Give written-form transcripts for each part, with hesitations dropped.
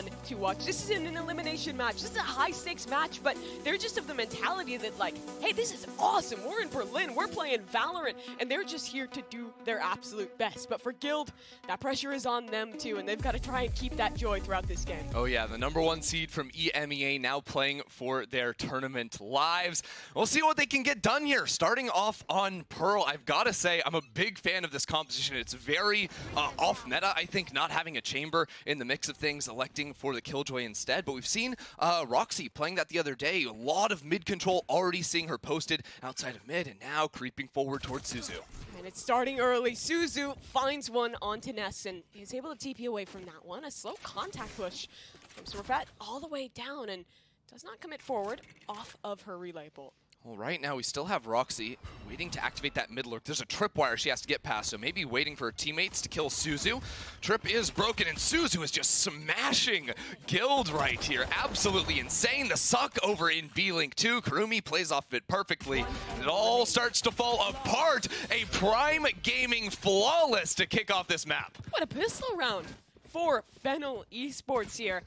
fun to watch. This is an elimination match. This is a high-stakes match, but they're just of the mentality that, like, hey, this is awesome. We're in Berlin. We're playing Valorant, and they're just here to do their absolute best. But for Guild, that pressure is on them, too, and they've got to try and keep that joy throughout this game. Oh, yeah, the #1 seed from EMEA now playing for their tournament lives. We'll see what they can get done here. Starting off on Pearl, I've got to say, I'm a big fan of this composition. It's very off-meta, I think, not having a chamber in the mix of things, electing for the Killjoy instead. But we've seen Roxy playing that the other day. A lot of mid control, already seeing her posted outside of mid, and now creeping forward towards Suzu. And it's starting early. Suzu finds one onto Ness and is able to TP away from that one. A slow contact push from Smurfette all the way down and does not commit forward off of her relay bolt. Well, right now we still have Roxy waiting to activate that mid lurk. There's a tripwire she has to get past, so maybe waiting for her teammates to kill Suzu. Trip is broken, and Suzu is just smashing Guild right here. Absolutely insane. The suck over in B-Link too. Kurumi plays off of it perfectly. It all starts to fall apart. A Prime Gaming flawless to kick off this map. What a pistol round for Fennel Esports here.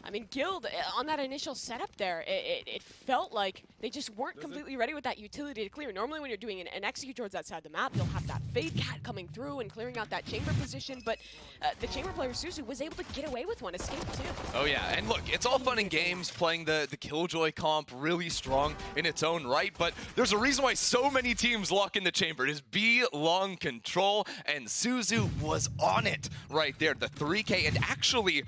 I mean, Guild, on that initial setup there, it felt like they just weren't completely ready with that utility to clear. Normally when you're doing an execute towards that side of the map, you'll have that Fade Cat coming through and clearing out that chamber position, but the chamber player, Suzu, was able to get away with one, escape too. Oh yeah, and look, it's all fun and games playing the Killjoy comp really strong in its own right, but there's a reason why so many teams lock in the chamber. It is B long control, and Suzu was on it right there. The 3K, and actually,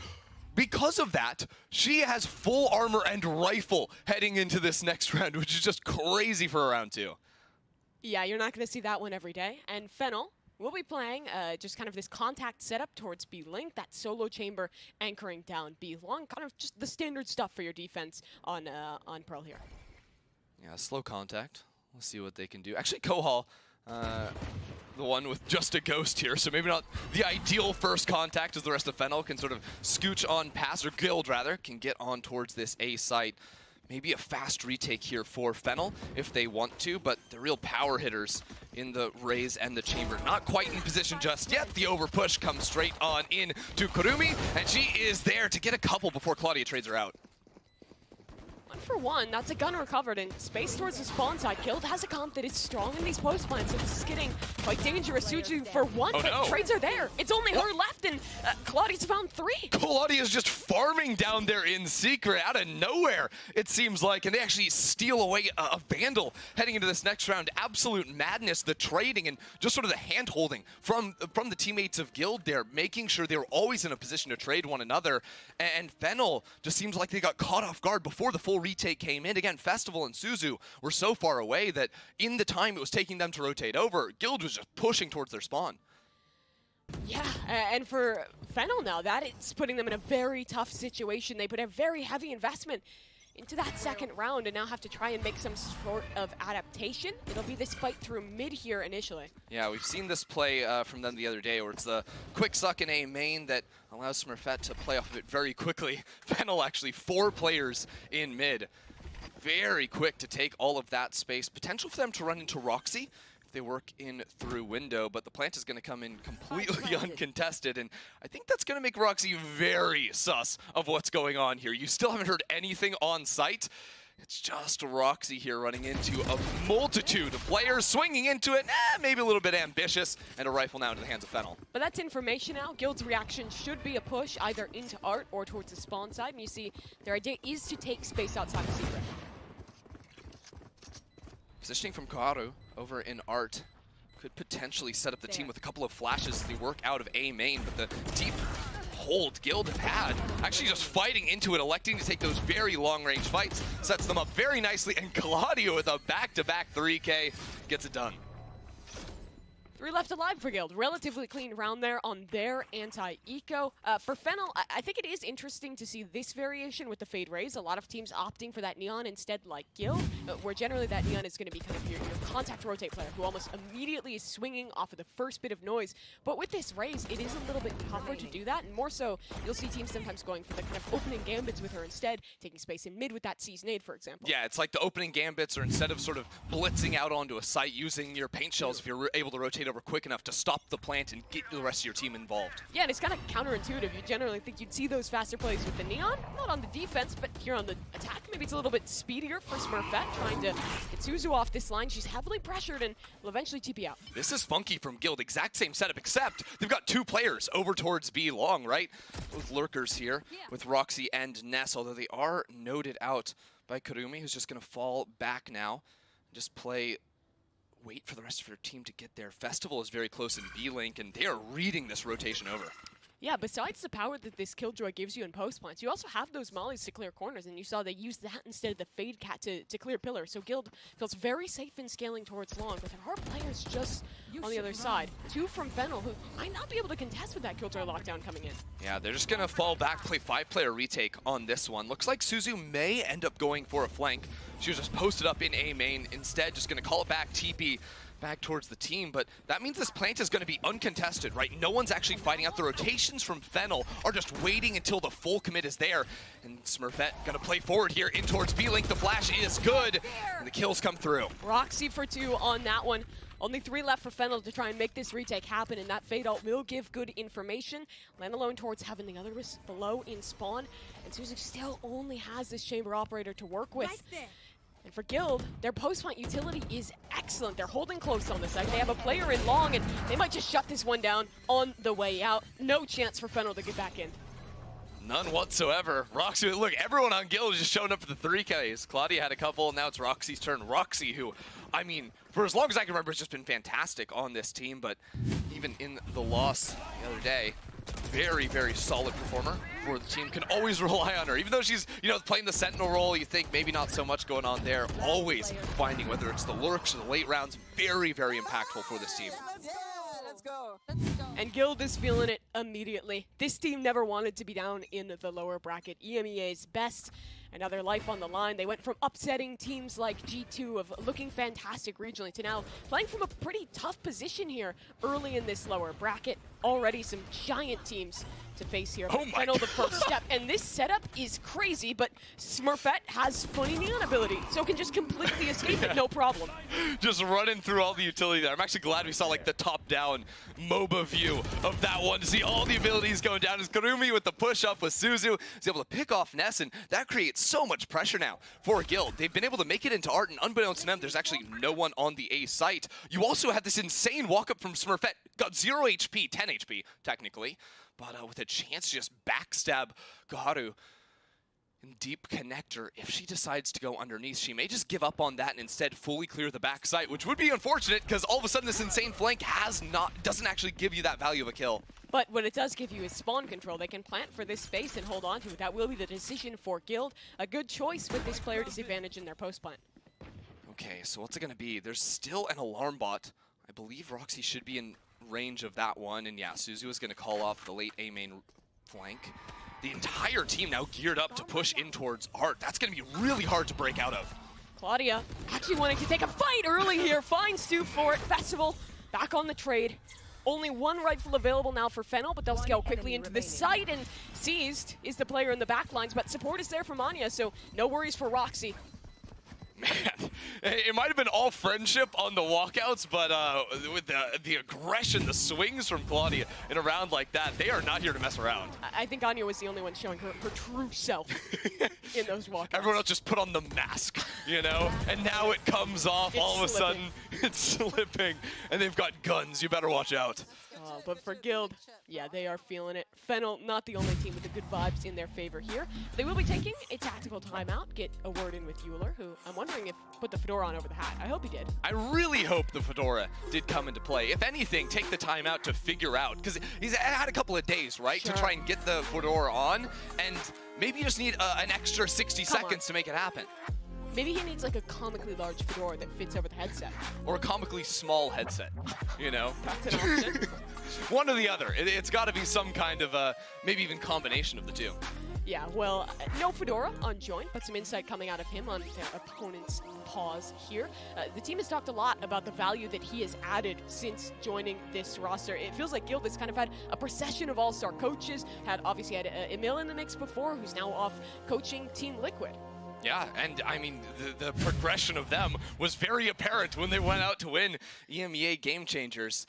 because of that, she has full armor and rifle heading into this next round, which is just crazy for a round 2. Yeah, you're not going to see that one every day. And Fennel will be playing just kind of this contact setup towards B-Link, that solo chamber anchoring down B-Long, kind of just the standard stuff for your defense on Pearl here. Yeah, slow contact. We'll see what they can do. Actually, Kohal, the one with just a ghost here, so maybe not the ideal first contact as the rest of Fennel can sort of scooch on past, or Guild rather, can get on towards this A site. Maybe a fast retake here for Fennel if they want to, but the real power hitters in the Raze and the Chamber not quite in position just yet. The overpush comes straight on in to Kurumi, and she is there to get a couple before Claudia trades her out. For one, that's a gun recovered, and space towards the spawn side. Guild has a comp that is strong in these post plants, so this is getting quite dangerous. Suzu for one, but trades are there. It's only her left, and Claudia's found 3. Claudia's just farming down there in secret, out of nowhere, it seems like, and they actually steal away a Vandal heading into this next round. Absolute madness, the trading, and just sort of the hand-holding from the teammates of Guild there, making sure they were always in a position to trade one another, and Fennel just seems like they got caught off guard before the full retake came in. Again, Festival and Suzu were so far away that in the time it was taking them to rotate over, Guild was just pushing towards their spawn. Yeah, and for Fennel now, that is putting them in a very tough situation. They put a very heavy investment into that second round and now have to try and make some sort of adaptation. It'll be this fight through mid here initially. Yeah, we've seen this play from them the other day where it's the quick suck in A main that allows Smurfette to play off of it very quickly. Fennel actually 4 players in mid. Very quick to take all of that space. Potential for them to run into Roxy if they work in through window, but the plant is going to come in completely uncontested, and I think that's going to make Roxy very sus of what's going on here. You still haven't heard anything on site. It's just Roxy here running into a multitude of players, swinging into it, maybe a little bit ambitious, and a rifle now into the hands of Fennel. But that's information now. Guild's reaction should be a push either into Art or towards the spawn side, and you see their idea is to take space outside of Secret. Positioning from Kaoru over in Art could potentially set up the team with a couple of flashes as they work out of A main, but the deep hold Guild have had, actually just fighting into it, electing to take those very long-range fights, sets them up very nicely, and Claudia with a back-to-back 3K gets it done. 3 left alive for Guild. Relatively clean round there on their anti-eco. For Fennel, I think it is interesting to see this variation with the Fade Raze. A lot of teams opting for that Neon instead, like Guild, where generally that Neon is going to be kind of your contact rotate player who almost immediately is swinging off of the first bit of noise. But with this Raze, it is a little bit tougher to do that, and more so, you'll see teams sometimes going for the kind of opening gambits with her instead, taking space in mid with that Seize Nade, for example. Yeah, it's like the opening gambits, or instead of sort of blitzing out onto a site using your paint shells, if you're able to rotate over over quick enough to stop the plant and get the rest of your team involved. Yeah, and it's kind of counterintuitive. You generally think you'd see those faster plays with the Neon, not on the defense, but here on the attack. Maybe it's a little bit speedier for Smurfette, trying to get Suzu off this line. She's heavily pressured and will eventually TP out. This is funky from Guild. Exact same setup, except they've got 2 players over towards B long, right? Both lurkers here with Roxy and Ness, although they are noted out by Kurumi, who's just going to fall back now and just wait for the rest of her team to get there. Festival is very close in B-Link, and they are reading this rotation over. Yeah, besides the power that this Killjoy gives you in post plants, you also have those mollies to clear corners, and you saw they used that instead of the Fade Cat to clear pillars. So Guild feels very safe in scaling towards long, but there are players just on the other side. 2 from Fennel, who might not be able to contest with that Killjoy lockdown coming in. Yeah, they're just going to fall back, play 5-player retake on this one. Looks like Suzu may end up going for a flank. She was just posted up in A main. Instead, just going to call it back, TP back towards the team, but that means this plant is going to be uncontested, right? No one's actually fighting out. The rotations from Fennel are just waiting until the full commit is there, and Smurfette going to play forward here in towards B-Link. The flash is good, and the kills come through. Roxy for 2 on that one. Only 3 left for Fennel to try and make this retake happen, and that Fade ult will give good information. Land alone towards having the other below in spawn, and Suzu still only has this chamber operator to work with. And for Guild, their post-plant utility is excellent. They're holding close on the side. They have a player in long, and they might just shut this one down on the way out. No chance for Fennel to get back in. None whatsoever. Roxy, look, everyone on Guild is just showing up for the 3Ks. Claudia had a couple, and now it's Roxy's turn. Roxy, who, I mean, for as long as I can remember, has just been fantastic on this team, but even in the loss the other day, very, very solid performer for the team. Can always rely on her. Even though she's, playing the Sentinel role, you think maybe not so much going on there. Always finding, whether it's the lurks or the late rounds, very, very impactful for this team. Let's go. And Guild is feeling it immediately. This team never wanted to be down in the lower bracket. EMEA's best. Another life on the line. They went from upsetting teams like G2 of looking fantastic regionally to now playing from a pretty tough position here early in this lower bracket. Already some giant teams to face here. Oh my Fennel the first step. And this setup is crazy, but Smurfette has funny Neon ability, so can just completely escape it, no problem. Just running through all the utility there. I'm actually glad we saw like the top-down MOBA view of that one to see all the abilities going down. As Kurumi with the push-up with Suzu is able to pick off Ness, and that creates so much pressure now for Guild. They've been able to make it into Art, and unbeknownst to them, there's actually no one on the A site. You also have this insane walk-up from Smurfette. Got 0 HP, 10 HP, technically, but with a chance to just backstab Gaharu in deep connector. If she decides to go underneath, she may just give up on that and instead fully clear the back site, which would be unfortunate because all of a sudden this insane flank doesn't actually give you that value of a kill. But what it does give you is spawn control. They can plant for this space and hold on to it. That will be the decision for Guild. A good choice with this player disadvantage in their post plant. Okay, so what's it going to be? There's still an alarm bot. I believe Roxy should be in range of that one, and yeah, Suzu is going to call off the late A main flank. The entire team now geared up to push in towards Art. That's going to be really hard to break out of. Claudia actually wanting to take a fight early here. Fine Stu for it. Festival back on the trade. Only 1 rifle available now for Fennel, but they'll scale quickly into the site, and Seized is the player in the back lines, but support is there from Anya, so no worries for Roxy. Man, it might have been all friendship on the walkouts, but with the aggression, the swings from Claudia in a round like that, they are not here to mess around. I think Anya was the only one showing her true self in those walkouts. Everyone else just put on the mask, and now it comes off. All of a sudden, it's slipping, and they've got guns. You better watch out. But for Guild, yeah, they are feeling it. Fennel, not the only team with the good vibes in their favor here. They will be taking a tactical timeout, get a word in with Euler, who I'm wondering if put the fedora on over the hat. I hope he did. I really hope the fedora did come into play. If anything, take the timeout to figure out, because he's had a couple of days, right, to try and get the fedora on, and maybe you just need an extra 60 seconds to make it happen. Maybe he needs like a comically large fedora that fits over the headset. Or a comically small headset, That's an option. One or the other. It's got to be some kind of, maybe even combination of the two. Yeah, well, no fedora on joint, but some insight coming out of him on their opponent's pause here. The team has talked a lot about the value that he has added since joining this roster. It feels like Guild has kind of had a procession of all-star coaches, obviously had Emil in the mix before, who's now off coaching Team Liquid. Yeah, and I mean, the progression of them was very apparent when they went out to win EMEA Game Changers.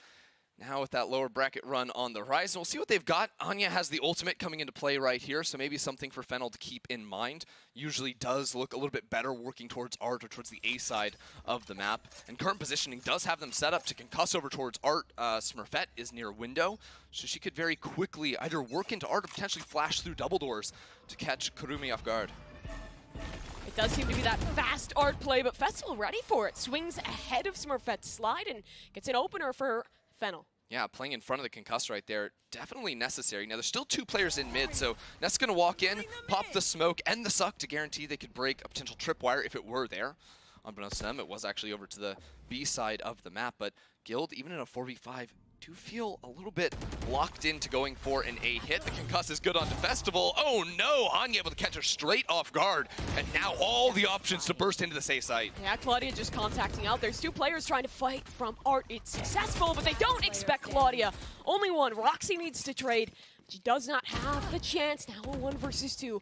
Now with that lower bracket run on the horizon, we'll see what they've got. Anya has the ultimate coming into play right here, so maybe something for Fennel to keep in mind. Usually does look a little bit better working towards Art or towards the A side of the map. And current positioning does have them set up to concuss over towards Art. Smurfette is near window, so she could very quickly either work into Art or potentially flash through double doors to catch Kurumi off guard. It does seem to be that fast Art play, but Festival ready for it. Swings ahead of Smurfette's slide and gets an opener for Fennel. Yeah, playing in front of the concuss right there, definitely necessary. Now, there's still 2 players in mid, so Ness going to walk in, pop the smoke and the suck to guarantee they could break a potential tripwire if it were there. Unbeknownst to them, it was actually over to the B side of the map, but Guild, even in a 4v5, do feel a little bit locked into going for an A hit. The concuss is good onto Festival. Oh no, Anya able to catch her straight off guard, and now all the options to burst into the safe site. Yeah, Claudia just contacting out. There's 2 players trying to fight from Art. It's successful, but they don't expect Claudia. Only one. Roxy needs to trade. She does not have the chance. Now a 1 versus 2.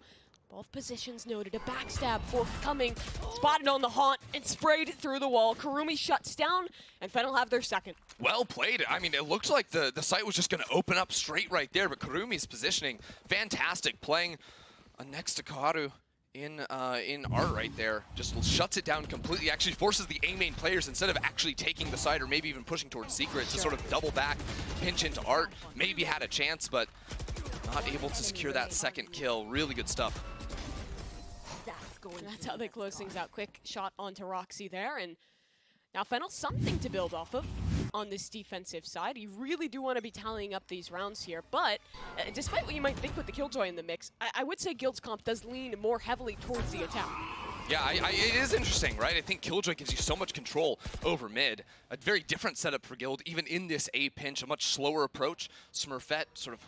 Both positions noted. A backstab forthcoming. Spotted on the haunt and sprayed through the wall. Kurumi shuts down, and Fennel have their second. Well played. I mean, it looked like the site was just going to open up straight right there, but Kurumi's positioning, fantastic. Playing next to Kaharu in Art right there. Just shuts it down completely. Actually forces the A main players, instead of actually taking the side or maybe even pushing towards Secret, to sort of double back, pinch into Art. Maybe had a chance, but not able to secure that second kill. Really good stuff. That's how they close things out. Quick shot onto Roxy there, and now Fennel something to build off of on this defensive side. You really do want to be tallying up these rounds here, but despite what you might think with the Killjoy in the mix, I would say Guild's comp does lean more heavily towards the attack. Yeah, it is interesting, right? I think Killjoy gives you so much control over mid. A very different setup for Guild, even in this A pinch, a much slower approach. Smurfette sort of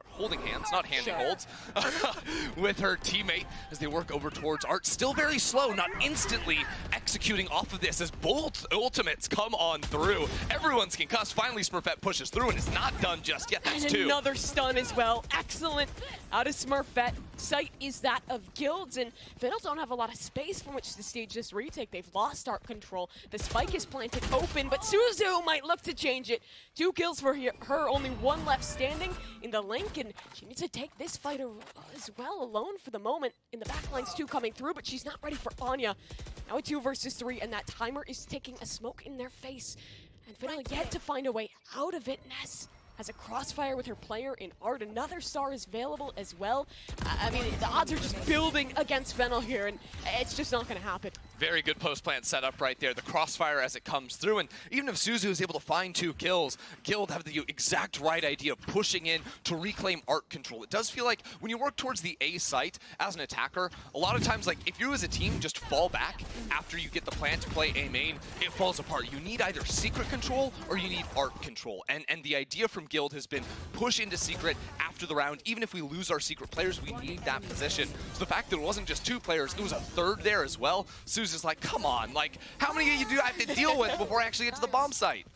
holding hands, not handing holds, with her teammate as they work over towards Art. Still very slow, not instantly executing off of this as both ultimates come on through. Everyone's concussed. Finally, Smurfette pushes through and is not done just yet. That's and 2. Another stun as well. Excellent out of Smurfette. Sight is that of Guilds, and Fennel don't have a lot of space from which to stage this retake. They've lost Art control. The spike is planted open, but Suzu might look to change it. 2 kills for her, only 1 left standing in the link, and she needs to take this fight as well alone for the moment. In the backlines, 2 coming through, but she's not ready for Anya. Now a 2 versus 3, and that timer is taking a smoke in their face. And Fennel yet to find a way out of it. Ness has a crossfire with her player in Art. Another star is available as well. I mean, the odds are just building against Fennel here, and it's just not going to happen. Very good post-plant setup right there. The crossfire as it comes through, and even if Suzu is able to find 2 kills, Guild have the exact right idea of pushing in to reclaim Art control. It does feel like when you work towards the A site as an attacker, a lot of times, like, if you as a team just fall back after you get the plan to play A main, it falls apart. You need either secret control or you need Art control, and the idea from Guild has been push into Secret after the round. Even if we lose our Secret players, we need that position. So the fact that it wasn't just 2 players, it was a 3rd there as well. Suzu's like, come on, like, how many of you do I have to deal with before I actually get to the bomb site?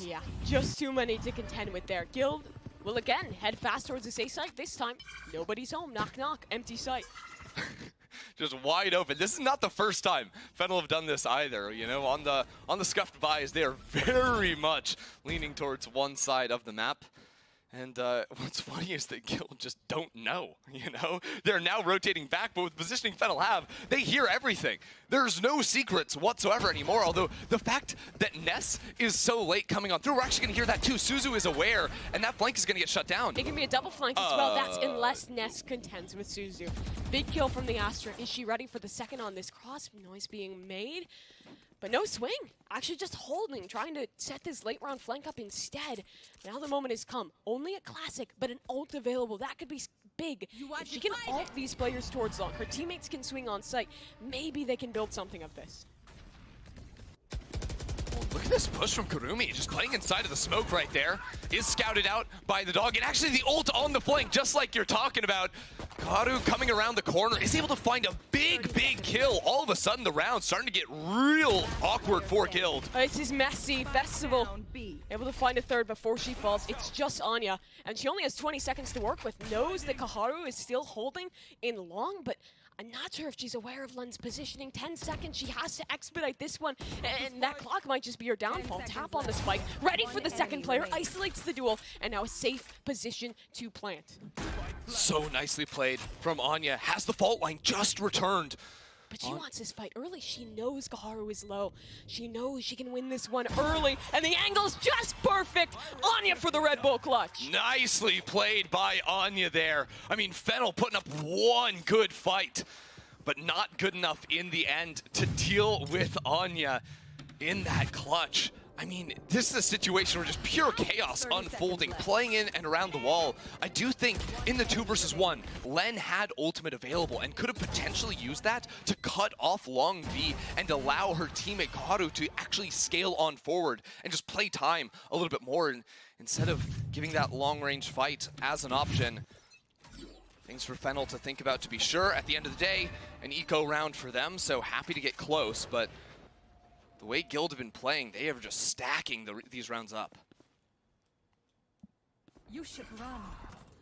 Yeah, just too many to contend with there. Guild will again head fast towards the safe site. This time, nobody's home. Knock, knock, empty site. Just wide open. This is not the first time Fennel have done this either. You know, on the scuffed buys, they are very much leaning towards one side of the map. And what's funny is that Guild just don't know, you know? They're now rotating back, but with positioning Fennel have, they hear everything. There's no secrets whatsoever anymore, although the fact that Ness is so late coming on through, we're actually going to hear that too. Suzu is aware, and that flank is going to get shut down. It can be a double flank as well. That's unless Ness contends with Suzu. Big kill from the Astra. Is she ready for the second on this cross? Noise being made. But no swing, actually just holding, trying to set this late round flank up instead. Now the moment has come. Only a classic, but an ult available. That could be big. If she can ult these players towards long, her teammates can swing on site. Maybe they can build something of this. Look at this push from Kurumi, just playing inside of the smoke right there. Is scouted out by the dog, and actually the ult on the flank, just like you're talking about. Karu coming around the corner is able to find a big kill. All of a sudden, the round's starting to get real awkward for Guild. This is messy. Festival able to find a 3rd before she falls. It's just Anya, and she only has 20 seconds to work with. Knows that Kaharu is still holding in long, but I'm not sure if she's aware of Len's positioning. 10 seconds, she has to expedite this one, and that clock might just be her downfall. Tap on the spike, ready for the second player, isolates the duel, and now a safe position to plant. So nicely played from Anya. Has the fault line just returned. But she wants this fight early. She knows Gaharu is low. She knows she can win this one early, and the angle's just perfect. Anya for the Red Bull clutch. Nicely played by Anya there. I mean, Fennel putting up one good fight, but not good enough in the end to deal with Anya in that clutch. I mean, this is a situation where just pure chaos unfolding, playing in and around the wall. I do think in the 2 versus 1, Len had ultimate available and could have potentially used that to cut off Long V and allow her teammate Gaharu to actually scale on forward and just play time a little bit more instead of giving that long-range fight as an option. Things for Fennel to think about, to be sure. At the end of the day, an eco round for them, so happy to get close, but the way Guild have been playing, they are just stacking these rounds up. You should run.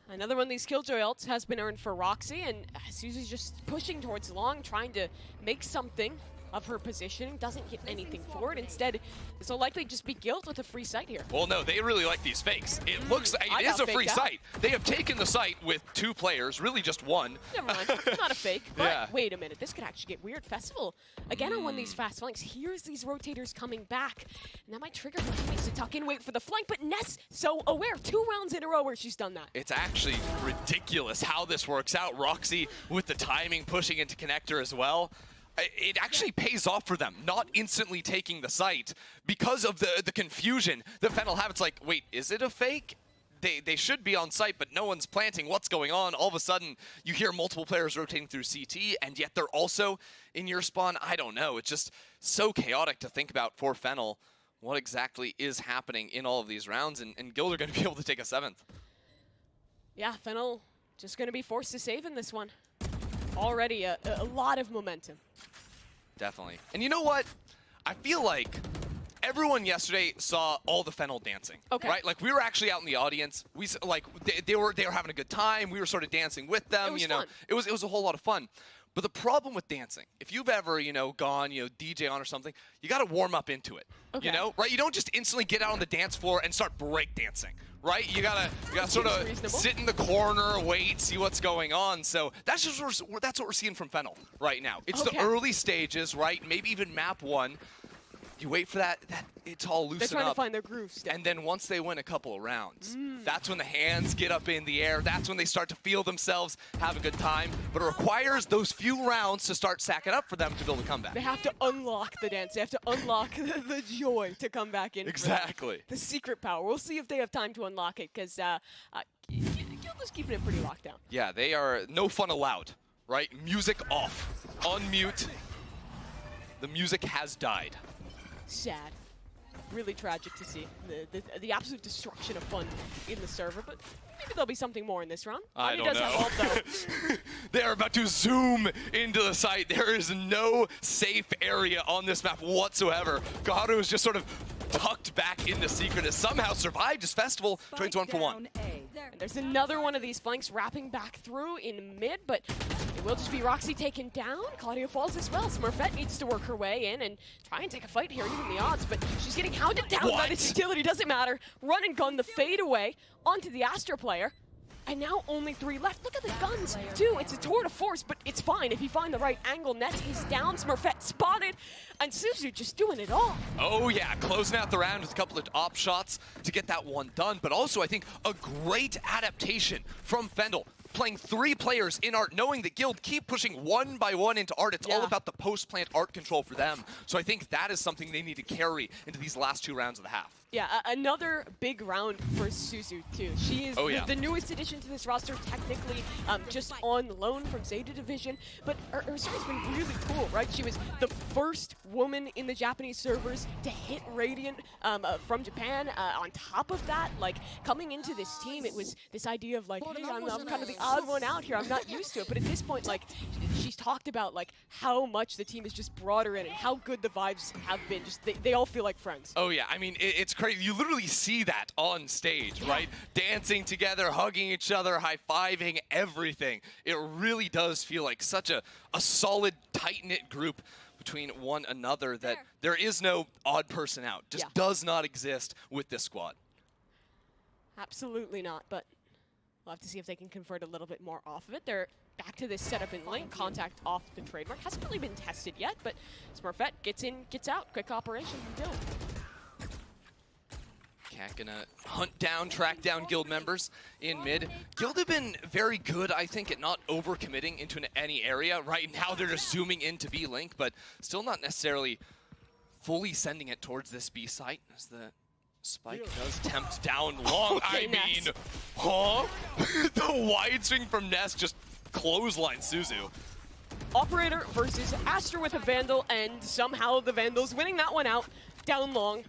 Another one of these Killjoy ults has been earned for Roxy, and Suzu's just pushing towards Long, trying to make something of her positioning. Doesn't get anything for it. Instead, this will likely just be Guild with a free site here. Well, no, they really like these fakes. It looks like it is a free site. They have taken the site with 2 players, really just 1. Never mind, not a fake. But Yeah. wait a minute, this could actually get weird. Festival, again on one of these fast flanks. Here's these rotators coming back. And that might trigger her teammates to tuck in, wait for the flank. But Ness, so aware. 2 rounds in a row where she's done that. It's actually ridiculous how this works out. Roxy with the timing, pushing into connector as well. It actually pays off for them, not instantly taking the site because of the confusion that Fennel have. It's like, wait, is it a fake? They should be on site, but no one's planting. What's going on? All of a sudden, you hear multiple players rotating through CT, and yet they're also in your spawn. I don't know. It's just so chaotic to think about for Fennel what exactly is happening in all of these rounds, and Guild are going to be able to take a 7th. Yeah, Fennel just going to be forced to save in this one. Already a lot of momentum. Definitely. And you know what? I feel like everyone yesterday saw all the Fennel dancing. Okay. Right? Like, we were actually out in the audience. They were having a good time. We were sort of dancing with them. It was you know, fun. It was a whole lot of fun. But the problem with dancing, if you've ever, gone, DJ on or something, you got to warm up into it. Okay. Right? You don't just instantly get out on the dance floor and start break dancing. Right? You gotta sort of reasonable. sit in the corner, wait, see what's going on. So that's what we're seeing from Fennel right now. It's the early stages, right? Maybe even map 1. You wait for that it's all loosen up. They're trying to find their groove still. And then once they win a couple of rounds, that's when the hands get up in the air. That's when they start to feel themselves, have a good time. But it requires those few rounds to start sacking up for them to build a comeback. They have to unlock the dance. They have to unlock the joy to come back in. Exactly. The secret power. We'll see if they have time to unlock it, because Guild is keeping it pretty locked down. Yeah, they are no fun allowed, right? Music off. Unmute. The music has died. Sad. Really tragic to see the absolute destruction of fun in the server, but maybe there'll be something more in this round. I Anya don't does know. have ult, though. They are about to zoom into the site. There is no safe area on this map whatsoever. Gaharu is just sort of tucked back into secret, has somehow survived his festival. Trades 1 for 1. And there's another one of these flanks wrapping back through in mid, but it will just be Roxy taken down. Claudia falls as well. Smurfette needs to work her way in and try and take a fight here, even the odds, but she's getting hounded down by this utility. Doesn't matter. Run and gun the fade away onto the Astra player. And now only 3 left. Look at the guns, too. It's a tour de force, but it's fine. If you find the right angle, Nets is down. Smurfette spotted. And Suzu just doing it all. Oh, yeah. Closing out the round with a couple of op shots to get that one done. But also, I think, a great adaptation from Fendel. Playing 3 players in art, knowing that Guild keep pushing 1 by 1 into art. It's all about the post-plant art control for them. So I think that is something they need to carry into these last 2 rounds of the half. Yeah, another big round for Suzu, too. She is the newest addition to this roster, technically just on loan from Zeta Division. But her story's been really cool, right? She was the first woman in the Japanese servers to hit Radiant from Japan. On top of that, like, coming into this team, it was this idea of, like, hey, I'm kind of the odd one out here. I'm not used to it. But at this point, like, she's talked about like how much the team is just brought her in and how good the vibes have been. Just they all feel like friends. Oh yeah, I mean it's crazy. You literally see that on stage, right? Dancing together, hugging each other, high-fiving, everything. It really does feel like such a solid, tight-knit group between one another that there is no odd person out. Just does not exist with this squad. Absolutely not, but we'll have to see if they can convert a little bit more off of it. They're back to this setup in lane, contact off the trademark. Hasn't really been tested yet, but Smurfette gets in, gets out. Quick operation from Guild. Cat gonna hunt down, track down Guild members in mid. Guild have been very good, I think, at not overcommitting into any area. Right now they're just zooming in to B Link, but still not necessarily fully sending it towards this B site as the spike does tempt down long. Okay, I mean, huh? The wide swing from Ness just clothesline Suzu. Operator versus Astra with a Vandal, and somehow the Vandal's winning that one out. Down long.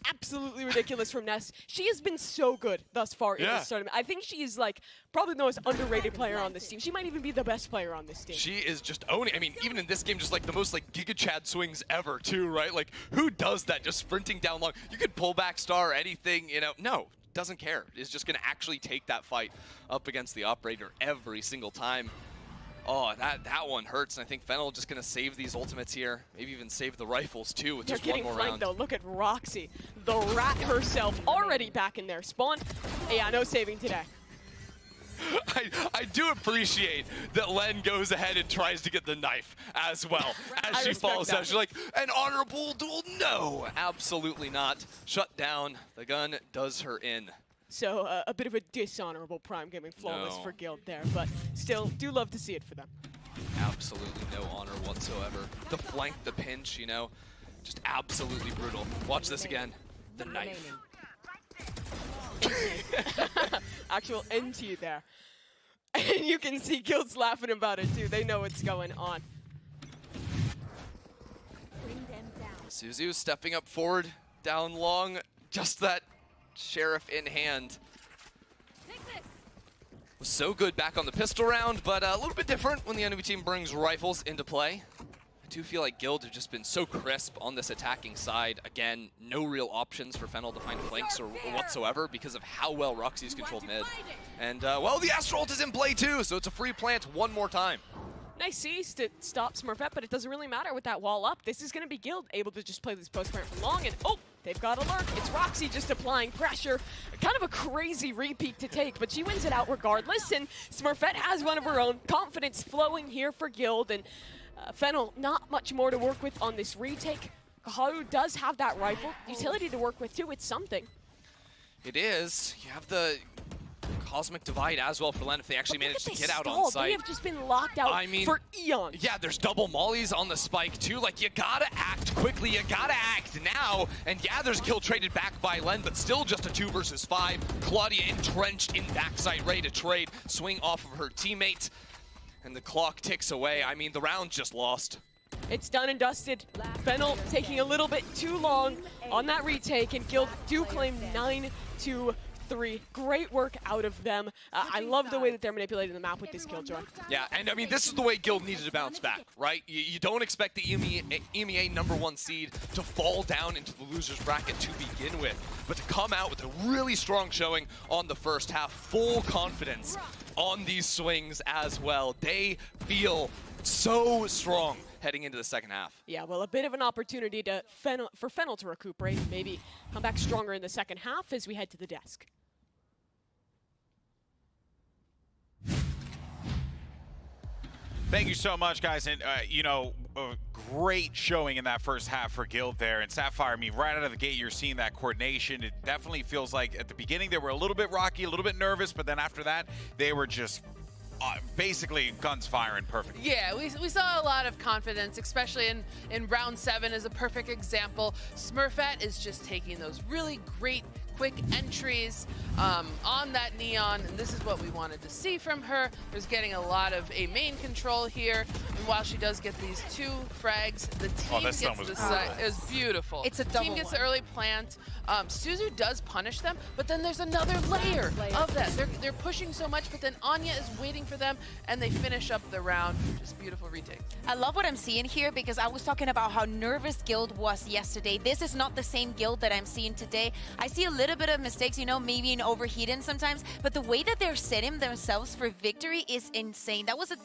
Absolutely ridiculous from Ness. She has been so good thus far in this tournament. I think she is like probably the most underrated player on this team. She might even be the best player on this team. She is just owning. I mean, even in this game, just like the most like Giga Chad swings ever too, right? Like who does that? Just sprinting down long. You could pull back star anything, you know. No, doesn't care. Is just gonna actually take that fight up against the operator every single time. Oh, that one hurts, and I think Fennel just gonna save these ultimates here. Maybe even save the rifles too with just one more round. Though. Look at Roxy, the rat herself, already back in their spawn. Yeah, no saving today. I do appreciate that Len goes ahead and tries to get the knife as well as she falls down. She's like, an honorable duel? No, absolutely not. Shut down. The gun does her in. So a bit of a dishonorable Prime Gaming flawless for Guild there, but still do love to see it for them. Absolutely no honor whatsoever. The flank, the pinch, you know, just absolutely brutal. Watch this again. The knife. Actual NT there. And you can see Guild's laughing about it too. They know what's going on. Suzu stepping up forward, down long, just that Sheriff in hand. Was so good back on the pistol round, but a little bit different when the enemy team brings rifles into play. I do feel like Guild have just been so crisp on this attacking side. Again, no real options for Fennel to find flanks or whatsoever because of how well Roxy's controlled mid. And, well, the Astral ult is in play too, so it's a free plant one more time. Nice seize to stop Smurfette, but it doesn't really matter with that wall up. This is going to be Guild able to just play this post plant for long, and oh, they've got a lurk. It's Roxy just applying pressure. Kind of a crazy repeat to take, but she wins it out regardless, and Smurfette has one of her own. Confidence flowing here for Guild, and Fennel, not much more to work with on this retake. Kaharu does have that rifle. Utility to work with too, it's something. It is. You have the Cosmic Divide as well for Len if they actually manage to get out on site. They have just been locked out for eons. Yeah, there's double mollies on the spike too. Like, you gotta act quickly, you gotta act now. And yeah, there's a kill traded back by Len, but still just a 2 versus 5. Claudia entrenched in backside, ready to trade, swing off of her teammate. And the clock ticks away. I mean, the round's just lost. It's done and dusted. Fennel taking a little bit too long on that retake, and Guild do claim 9-2. Great work out of them. I love the way that they're manipulating the map with this Killjoy. Yeah, and I mean, this is the way Guild needed to bounce back, right? You don't expect the EMEA #1 seed to fall down into the loser's bracket to begin with, but to come out with a really strong showing on the first half, full confidence on these swings as well. They feel so strong heading into the second half. Yeah, well, a bit of an opportunity to for Fennel to recuperate and maybe come back stronger in the second half as we head to the desk. Thank you so much, guys. And, you know, a great showing in that first half for Guild there. And Sapphire, I mean, right out of the gate, you're seeing that coordination. It definitely feels like at the beginning they were a little bit rocky, a little bit nervous, but then after that, they were just basically guns firing perfectly. Yeah, we saw a lot of confidence, especially in round 7 is a perfect example. Smurfette is just taking those really great quick entries on that Neon, and this is what we wanted to see from her. There's getting a lot of a main control here. while she does get these 2 frags, the team this gets one was the great. side. It was beautiful. It's a Team double gets one. the early plant. Suzu does punish them, but then there's another layer of that. They're pushing so much, but then Anya is waiting for them, and they finish up the round. Just beautiful retake. I love what I'm seeing here because I was talking about how nervous Guild was yesterday. This is not the same Guild that I'm seeing today. I see a little bit of mistakes, you know, maybe in overheating sometimes, but the way that they're setting themselves for victory is insane. That was a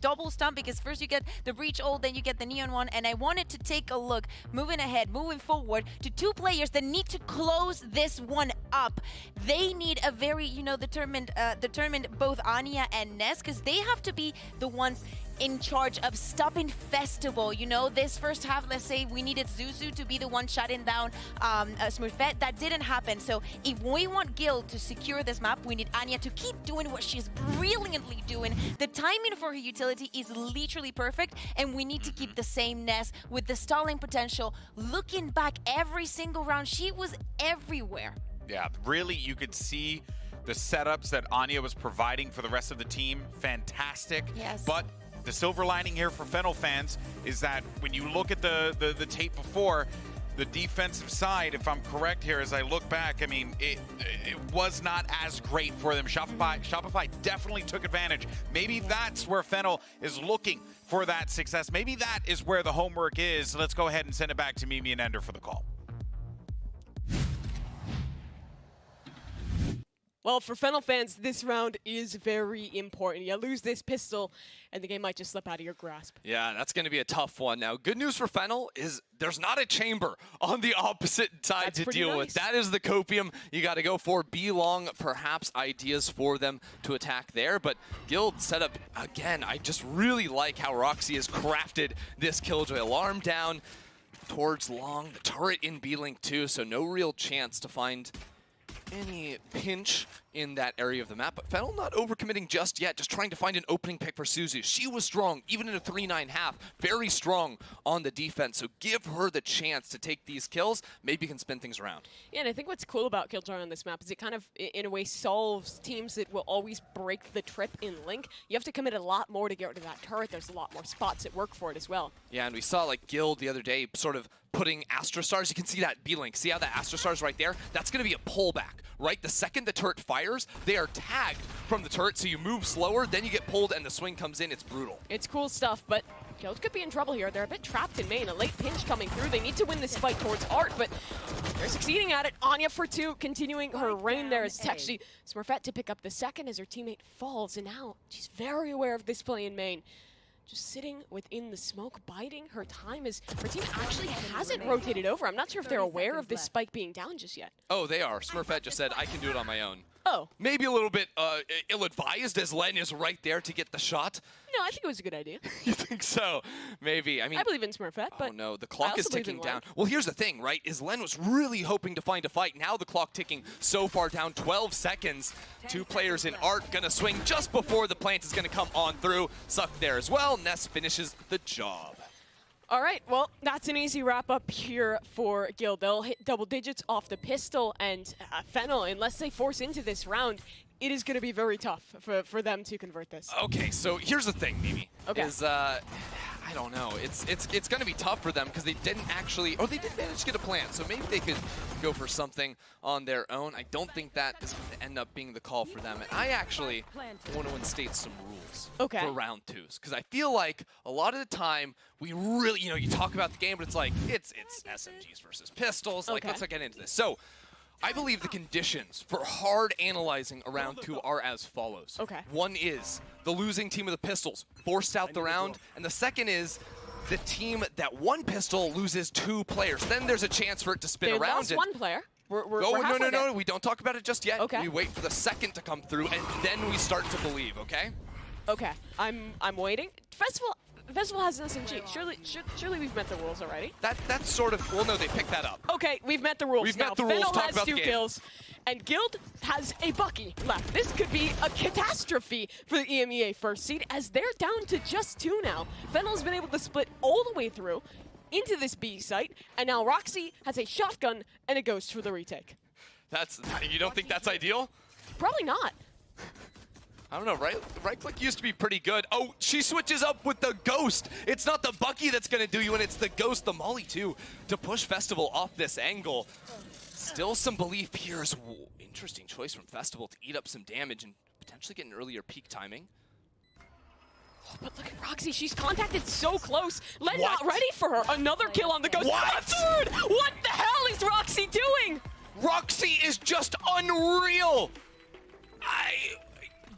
double stump because first you get the breach ult, then you get the neon one, and I wanted to take a look, moving ahead, moving forward, to 2 players that need to close this one up. They need a very, you know, determined both Anya and Ness, because they have to be the ones in charge of stopping Festival. You know, this first half, let's say we needed Zuzu to be the one shutting down Smurfette. That didn't happen. So if we want Guild to secure this map, we need Anya to keep doing what she's brilliantly doing. The timing for her utility is literally perfect, and we need to keep the same Ness with the stalling potential. Looking back every single round, she was everywhere. Yeah, really, you could see the setups that Anya was providing for the rest of the team. Fantastic. Yes. But the silver lining here for Fennel fans is that when you look at the tape before, the defensive side, if I'm correct here, as I look back, I mean, it was not as great for them. Shopify definitely took advantage. Maybe that's where Fennel is looking for that success. Maybe that is where the homework is. Let's go ahead and send it back to Mimi and Ender for the call. Well, for Fennel fans, this round is very important. You lose this pistol, and the game might just slip out of your grasp. Yeah, that's going to be a tough one. Now, good news for Fennel is there's not a chamber on the opposite side That's to pretty deal nice. with. That is the copium you got to go for. B-Long, perhaps ideas for them to attack there. But Guild set up, again, I just really like how Roxy has crafted this Killjoy. Alarm down towards Long, the turret in B-Link too, so no real chance to find any pinch in that area of the map, but Fennel not overcommitting just yet, just trying to find an opening pick for Suzu. She was strong, even in a 3-9 half, very strong on the defense, so give her the chance to take these kills, maybe can spin things around. Yeah, and I think what's cool about Killjoy on this map is it kind of, in a way, solves teams that will always break the trip in Link. You have to commit a lot more to get rid of that turret. There's a lot more spots that work for it as well. Yeah, and we saw like Guild the other day sort of putting Astra Stars. You can see that B-Link. See how that Astra Stars right there? That's going to be a pullback, right? The second the turret fires, they are tagged from the turret, so you move slower, then you get pulled, and the swing comes in. It's brutal. It's cool stuff, but Guild could be in trouble here. They're a bit trapped in main. A late pinch coming through. They need to win this fight towards Art, but they're succeeding at it. Anya for 2, continuing her reign there. It's actually Smurfette to pick up the second as her teammate falls, and now she's very aware of this play in main. Just sitting within the smoke, biding her time as her team actually hasn't rotated over. I'm not sure if they're aware of this spike being down just yet. Oh, they are. Smurfette just said, I can do it on my own. Oh. Maybe a little bit ill-advised as Len is right there to get the shot. No, I think it was a good idea. You think so? Maybe. I mean, I believe in Smurfette, but oh no, the clock I is also believe in ticking down. Len. Well, here's the thing, right? Is Len was really hoping to find a fight. Now the clock ticking so far down, 12 seconds. 2 players in Art gonna swing just before the plant is gonna come on through. Suck there as well. Ness finishes the job. All right, well, that's an easy wrap-up here for Guild. They'll hit double digits off the pistol, and Fennel, unless they force into this round, it is going to be very tough for them to convert this. Okay, so here's the thing, Mimi. Okay. Is, I don't know. It's going to be tough for them because they didn't actually, or they did manage to get a plant, so maybe they could go for something on their own. I don't think that is going to end up being the call for them, and I actually want to instate some rules for round 2s because I feel like a lot of the time we really, you talk about the game, but it's like it's SMGs versus pistols. Like, let's not get into this. So, I believe the conditions for hard analyzing a round 2 are as follows. Okay. One is the losing team of the pistols forced out the round, and the second is the team that won pistol loses 2 players. Then there's a chance for it to spin They around. lost 1 player. We're no, halfway there. we don't talk about it just yet. Okay. We wait for the second to come through, and then we start to believe, okay? Okay, I'm waiting. Festival has an SMG. Surely we've met the rules already. That's sort of, well, no, they picked that up. Okay, we've met the rules. We've now. met the rules. Fennel Talk has about 2 the game. kills, and Guild has a Bucky left. This could be a catastrophe for the EMEA first seed, as they're down to just 2 now. Fennel's been able to split all the way through into this B site, and now Roxy has a shotgun and a ghost for the retake. You don't think that's ideal? Probably not. I don't know, right click used to be pretty good. Oh, she switches up with the Ghost. It's not the Bucky that's gonna do you, and it's the Ghost, the Molly too, to push Festival off this angle. Still some belief here. Interesting choice from Festival to eat up some damage and potentially get an earlier peak timing. Oh, but look at Roxy, she's contacted so close. Len not ready for her. Another kill on the Ghost. What? A third! What the hell is Roxy doing? Roxy is just unreal.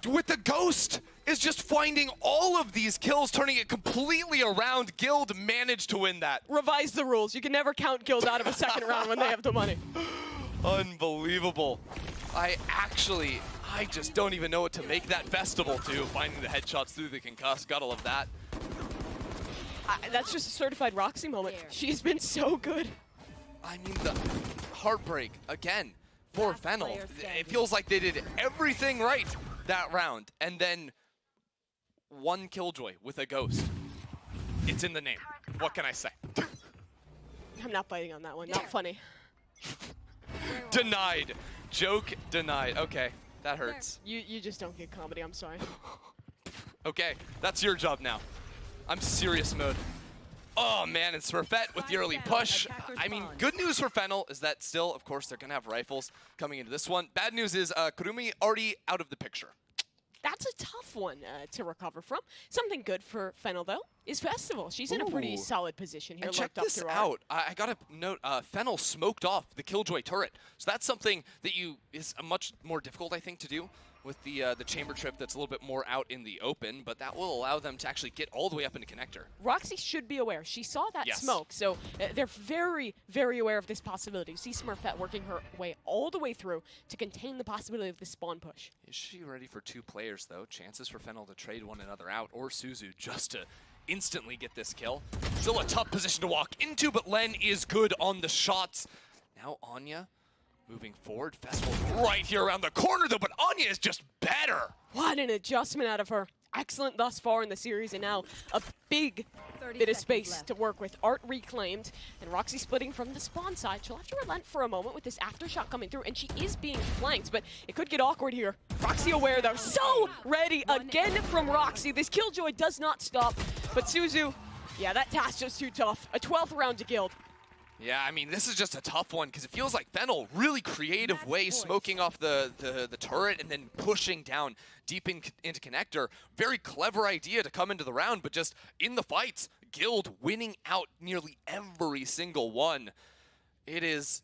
With the Ghost, is just finding all of these kills, turning it completely around. Guild managed to win that. Revise the rules. You can never count Guild out of a second round when they have the money. Unbelievable. I just don't even know what to make that Festival too. Finding the headshots through the concuss, gotta love that. That's just a certified Roxy moment. She's been so good. I mean, the heartbreak, again, for Fennel. It feels like they did everything right that round, and then one Killjoy with a Ghost. It's in the name. What can I say? I'm not biting on that one. Not funny. Denied. Joke denied. Okay, that hurts. You just don't get comedy. I'm sorry. Okay, that's your job now. I'm serious mode. Oh man, and Smurfette with the early push. I mean, good news for Fennel is that still, of course, they're gonna have rifles coming into this one. Bad news is Kurumi already out of the picture. That's a tough one to recover from. Something good for Fennel, though, is Festival. She's in a pretty Ooh. solid position here. And check this through out. I gotta note, Fennel smoked off the Killjoy turret. So that's something that is a much more difficult, I think, to do with the chamber trip that's a little bit more out in the open, but that will allow them to actually get all the way up into connector. Roxy should be aware. She saw that Yes. smoke, so they're very, very aware of this possibility. You see Smurfette working her way all the way through to contain the possibility of the spawn push. Is she ready for two players, though? Chances for Fennel to trade one another out, or Suzu just to instantly get this kill. Still a tough position to walk into, but Len is good on the shots. Now Anya moving forward. Festival right here around the corner, though, but Anya is just better. What an adjustment out of her. Excellent thus far in the series, and now a big bit of space to work with. Art reclaimed, and Roxy splitting from the spawn side. She'll have to relent for a moment with this aftershock coming through, and she is being flanked, but it could get awkward here. Roxy aware, though. So ready again from Roxy. This Killjoy does not stop, but Suzu, yeah, that task just too tough. A 12th round to Guild. Yeah, I mean, this is just a tough one because it feels like Fennel, really creative way, smoking off the turret and then pushing down deep into connector. Very clever idea to come into the round, but just in the fights, Guild winning out nearly every single one. It's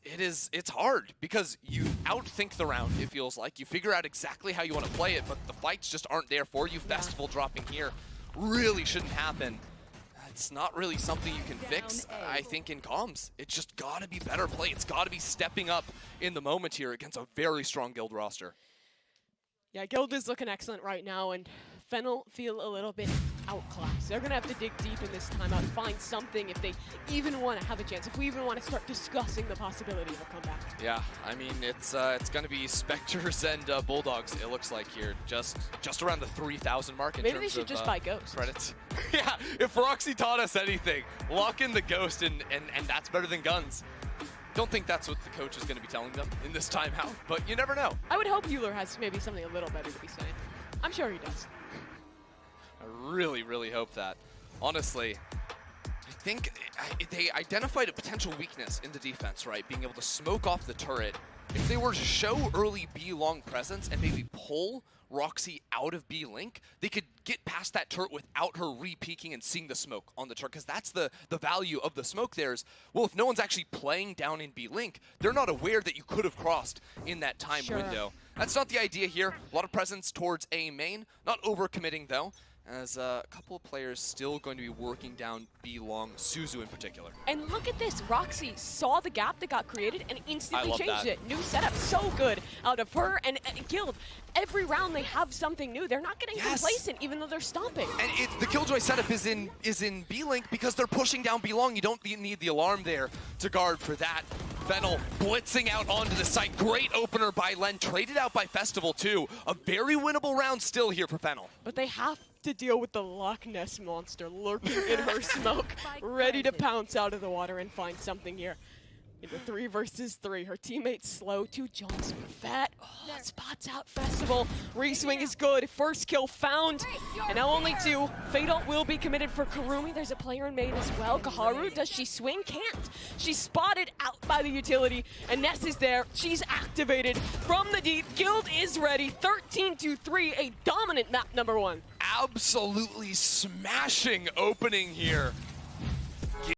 hard because you outthink the round, it feels like. You figure out exactly how you want to play it, but the fights just aren't there for you. Festival dropping here really shouldn't happen. It's not really something you can fix, I think, in comms. It's just gotta be better play. It's gotta be stepping up in the moment here against a very strong Guild roster. Yeah, Guild is looking excellent right now, and Fennel feel a little bit outclassed. They're gonna have to dig deep in this timeout, find something if they even want to have a chance, if we even want to start discussing the possibility of a comeback. Yeah, I mean, it's gonna be Spectres and Bulldogs, it looks like here, just around the 3,000 mark in Maybe terms they should of, just buy Ghosts. credits. Yeah, if Roxy taught us anything, lock in the Ghost and that's better than guns. Don't think that's what the coach is going to be telling them in this timeout, but you never know. I would hope Euler has maybe something a little better to be saying. I'm sure he does. I really, really hope that. Honestly, I think they identified a potential weakness in the defense, right? Being able to smoke off the turret. If they were to show early B long presence and maybe pull Roxy out of B Link, they could get past that turret without her re-peeking and seeing the smoke on the turret, because that's the value of the smoke there is, well, if no one's actually playing down in B Link, they're not aware that you could have crossed in that time window. That's not the idea here. A lot of presence towards A main, not overcommitting though, as a couple of players still going to be working down B long, Suzu in particular. And look at this, Roxy saw the gap that got created and instantly changed that. it. New setup, so good out of her and Guild. Every round they have something new. They're not getting complacent even though they're stomping. And the Killjoy setup is in B Link because they're pushing down B long. You don't need the alarm there to guard for that. Fennel blitzing out onto the site. Great opener by Len, traded out by Festival too. A very winnable round still here for Fennel. But they have to deal with the Loch Ness monster lurking in her smoke, ready to pounce out of the water and find something here. Into 3 versus 3. Her teammates slow to John Smurfette. Oh, spots out Festival. Reswing is good. First kill found. And now only 2. Fatal will be committed for Karumi. There's a player in main as well. Kaharu, does she swing? Can't. She's spotted out by the utility. And Ness is there. She's activated from the deep. Guild is ready. 13-3. A dominant map number 1. Absolutely smashing opening here